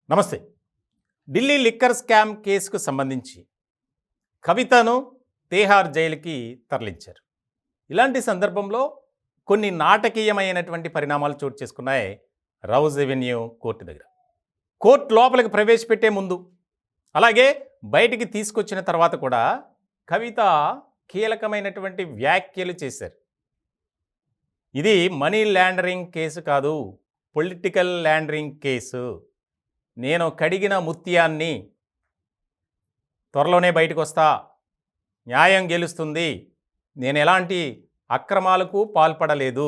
నమస్తే. Delhi liquor scam కేసుకు సంబంధించి కవితను తీహార్ జైలుకి తరలించారు. ఇలాంటి సందర్భంలో కొన్ని నాటకీయమైనటువంటి పరిణామాలు చోటు చేసుకున్నాయి రౌజ్ ఎవెన్యూ కోర్టు దగ్గర. కోర్టు లోపలికి ప్రవేశపెట్టే ముందు అలాగే బయటికి తీసుకొచ్చిన తర్వాత కూడా కవిత కీలకమైనటువంటి వ్యాఖ్యలు చేశారు. ఇది మనీ ల్యాండరింగ్ కేసు కాదు, పొలిటికల్ ల్యాండరింగ్ కేసు. నేను కడిగిన ముత్యాన్ని, త్వరలోనే బయటకు వస్తా, న్యాయం గెలుస్తుంది, నేను ఎలాంటి అక్రమాలకు పాల్పడలేదు,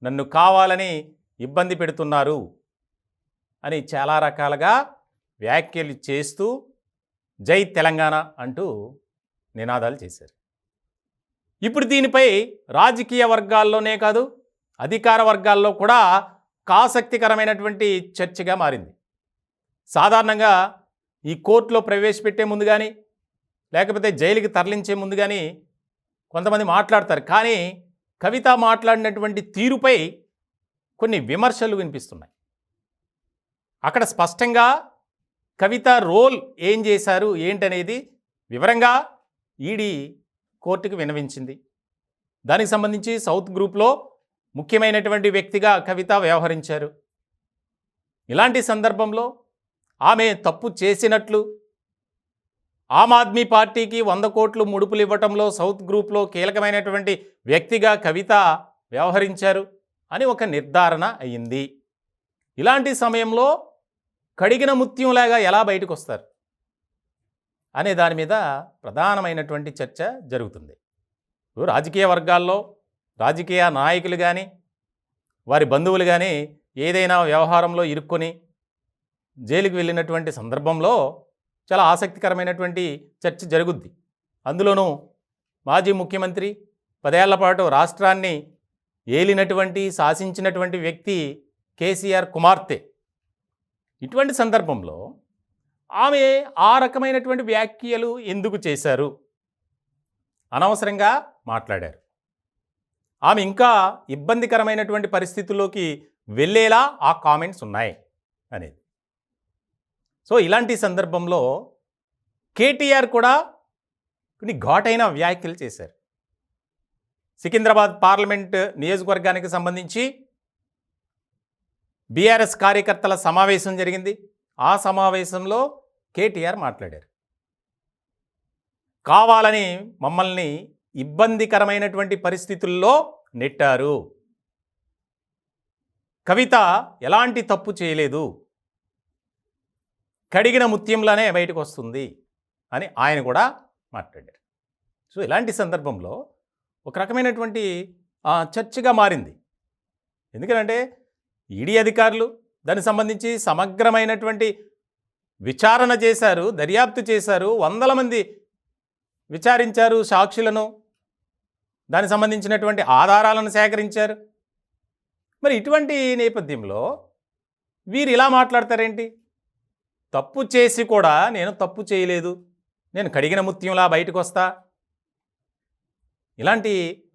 నన్ను కావాలని ఇబ్బంది పెడుతున్నారు అని చాలా రకాలుగా వ్యాఖ్యలు చేస్తూ జై తెలంగాణ అంటూ నినాదాలు చేశారు. ఇప్పుడు దీనిపై రాజకీయ వర్గాల్లోనే కాదు, అధికార వర్గాల్లో కూడా ఆసక్తికరమైనటువంటి చర్చగా మారింది. సాధారణంగా ఈ కోర్టులో ప్రవేశపెట్టే ముందు కానీ లేకపోతే జైలుకి తరలించే ముందు కానీ కొంతమంది మాట్లాడతారు. కానీ కవిత మాట్లాడినటువంటి తీరుపై కొన్ని విమర్శలు వినిపిస్తున్నాయి. అక్కడ స్పష్టంగా కవిత రోల్ ఏం చేశారు ఏంటనేది వివరంగా ఈడీ కోర్టుకు విన్నవించింది. దానికి సంబంధించి సౌత్ గ్రూప్లో ముఖ్యమైనటువంటి వ్యక్తిగా కవిత వ్యవహరించారు. ఇలాంటి సందర్భంలో ఆమె తప్పు చేసినట్లు, ఆమ్ ఆద్మీ పార్టీకి 100 కోట్లు ముడుపులు ఇవ్వటంలో సౌత్ గ్రూప్లో కీలకమైనటువంటి వ్యక్తిగా కవిత వ్యవహరించారు అని ఒక నిర్ధారణ అయ్యింది. ఇలాంటి సమయంలో కడిగిన ముత్యంలాగా ఎలా బయటకు వస్తారు అనే దాని మీద ప్రధానమైనటువంటి చర్చ జరుగుతుంది. రాజకీయ వర్గాల్లో రాజకీయ నాయకులు కానీ వారి బంధువులు కానీ ఏదైనా వ్యవహారంలో ఇరుక్కొని జైలుకి వెళ్ళినటువంటి సందర్భంలో చాలా ఆసక్తికరమైనటువంటి చర్చ జరుగుద్ది. అందులోనూ మాజీ ముఖ్యమంత్రి 10 ఏళ్ల పాటు రాష్ట్రాన్ని ఏలినటువంటి శాసించినటువంటి వ్యక్తి కేసీఆర్ కుమార్తె. ఇటువంటి సందర్భంలో ఆమె ఆ రకమైనటువంటి వ్యాఖ్యలు ఎందుకు చేశారు, అనవసరంగా మాట్లాడారు, ఆమె ఇంకా ఇబ్బందికరమైనటువంటి పరిస్థితుల్లోకి వెళ్ళేలా ఆ కామెంట్స్ ఉన్నాయి అనేది. సో ఇలాంటి సందర్భంలో కేటీఆర్ కూడా కొన్ని ఘాటైన వ్యాఖ్యలు చేశారు. సికింద్రాబాద్ పార్లమెంట్ నియోజకవర్గానికి సంబంధించి బీఆర్ఎస్ కార్యకర్తల సమావేశం జరిగింది. ఆ సమావేశంలో కేటీఆర్ మాట్లాడారు. కావాలని మమ్మల్ని ఇబ్బందికరమైనటువంటి పరిస్థితుల్లో నెట్టారు, కవిత ఎలాంటి తప్పు చేయలేదు, కడిగిన ముత్యంలానే బయటకు వస్తుంది అని ఆయన కూడా మాట్లాడారు. సో ఇలాంటి సందర్భంలో ఒక రకమైనటువంటి చర్చగా మారింది. ఎందుకంటే ఈడీ అధికారులు దానికి సంబంధించి సమగ్రమైనటువంటి విచారణ చేశారు, దర్యాప్తు చేశారు, 100 మంది విచారించారు, సాక్షులను, దానికి సంబంధించినటువంటి ఆధారాలను సేకరించారు. మరి ఇటువంటి నేపథ్యంలో వీరు ఇలా మాట్లాడతారేంటి? తప్పు చేసి కూడా నేను తప్పు చేయలేదు, నేను కడిగిన ముత్యంలా బయటకు వస్తా, ఇలాంటి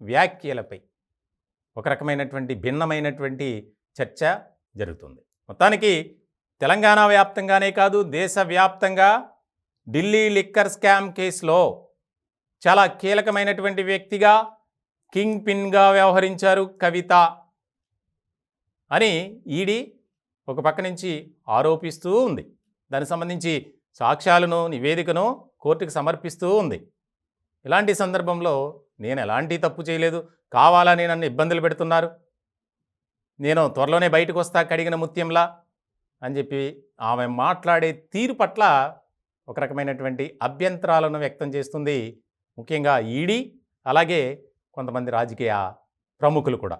వ్యాఖ్యలపై ఒక రకమైనటువంటి భిన్నమైనటువంటి చర్చ జరుగుతుంది. మొత్తానికి తెలంగాణ వ్యాప్తంగానే కాదు, దేశవ్యాప్తంగా ఢిల్లీ లిక్కర్ స్కామ్ కేసులో చాలా కీలకమైనటువంటి వ్యక్తిగా, కింగ్ పిన్గా వ్యవహరించారు కవిత అని ఈడీ ఒక పక్క నుంచి ఆరోపిస్తూ ఉంది. దానికి సంబంధించి సాక్ష్యాలను, నివేదికను కోర్టుకు సమర్పిస్తూ ఉంది. ఇలాంటి సందర్భంలో నేను ఎలాంటి తప్పు చేయలేదు, కావాలని నన్ను ఇబ్బందులు పెడుతున్నారు, నేను త్వరలోనే బయటకు వస్తా కడిగిన ముత్యంలా అని చెప్పి ఆమె మాట్లాడే తీరు పట్ల ఒక రకమైనటువంటి అభ్యంతరాలను వ్యక్తం చేస్తుంది ముఖ్యంగా ఈడీ, అలాగే కొంతమంది రాజకీయ ప్రముఖులు కూడా.